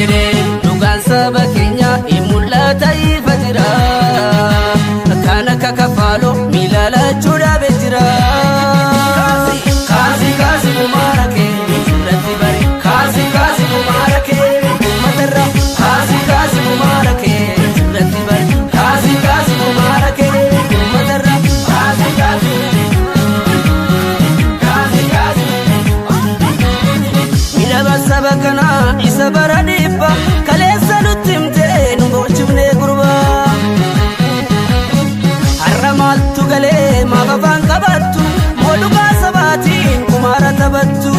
fide dhugaan saba keenya mul'ata ifa jira kana kakafalo milala chuda betira kazi kazi mumarake rati bari kazi kazi mumarake matara kazi kazi mumarake rati bari kazi kazi mumarake matara kazi kazi sabakana isabara dibba kalesa lutimte numbochune gurba haramal tugale mabafan kabatu moduga sabati kumara tabattu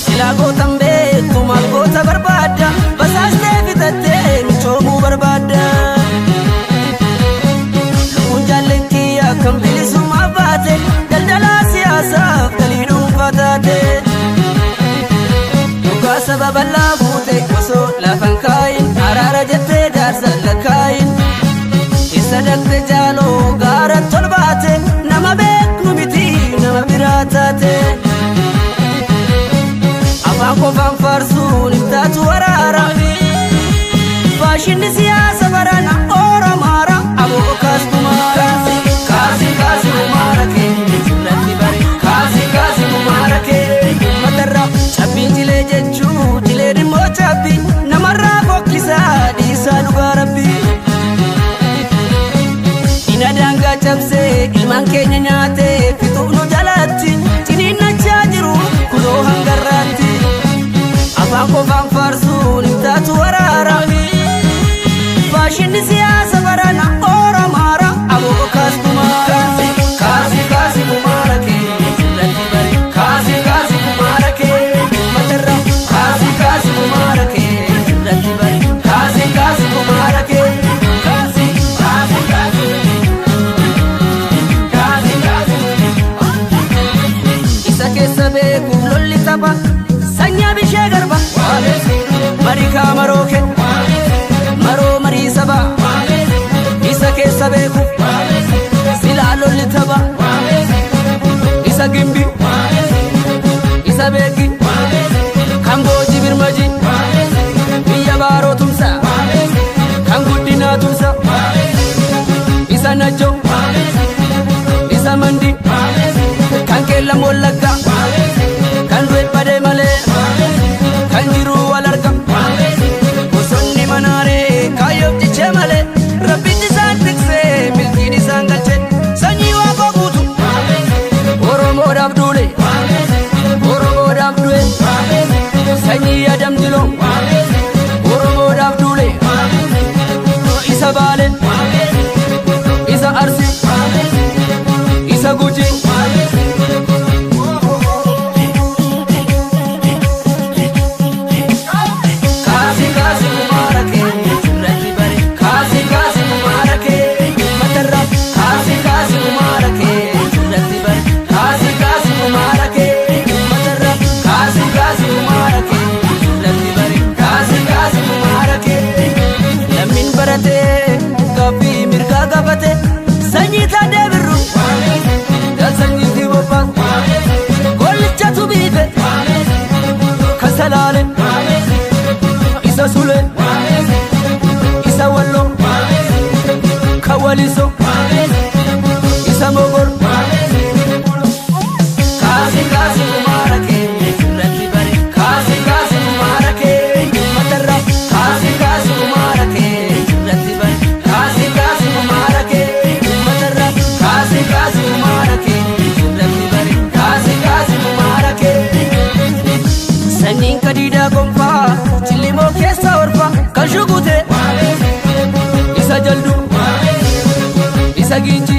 silago tambe tumal gota barbada basaste fitatte michomu barbada unjalenki akam bilisuma bate daldala siyasa kalidum fatate sabab la bute koso la fankain arara jette darsa lakain isadakte jalo gara tolbate nama beknu biti nama biratate abanko fanfarsu nimtatu warara fashin siyasa barana ora mara abo kastuma kazi kazi mumarake rati bari kazi kazi mumarake matara chabinjile jechu dileri mochabi namarra boklisa disa dugarabi inadanga chabse ilman kenya nyate fitunu jalati tinina chajiru kulo hangarati abanko fanfarsu nimtatu warara fashin siyasa barana ora mara abo kastuma kazi kazi mumarake rati bari kazi kazi mumarake matara kazi kazi mumarake rati bari kazi kazi mumarake kazi kazi kazi kazi kazi isake sabe kulli taba sanya bishe garba marika maroke maro mari saba isake sabe ku silalo litaba isagimbi isabeki kango jibir maji biya baro tumsa kango dina tumsa isa najo isa mandi kanke la molaga kanwe pade male kanjiru walarga osonni manare kayob jiche male rabbi disantikse milki disangache sanyi wa babutu oromo dabdule oromo dabdule sanyi adam dilo oromo dabdule isa bale isa arsi isa guji kazi kazi mumarake rati bari kazi kazi mumarake matara kazi kazi mumarake rati bari kazi kazi mumarake matara kazi kazi mumarake rati bari kazi kazi mumarake lamin barate kafi mirga gabate sanyi ta debiru dal sanyi tibopa golcha tubibe kasalale isa sule isa wallo kawaliso isa mogor kazi kazi mumarake rati bari kazi kazi mumarake matara kazi kazi mumarake rati bari kazi kazi mumarake matara kazi kazi mumarake rati bari kazi kazi mumarake sanin kadida gomfa chilimo kesa orfa kashugute isa jaldu isa ginji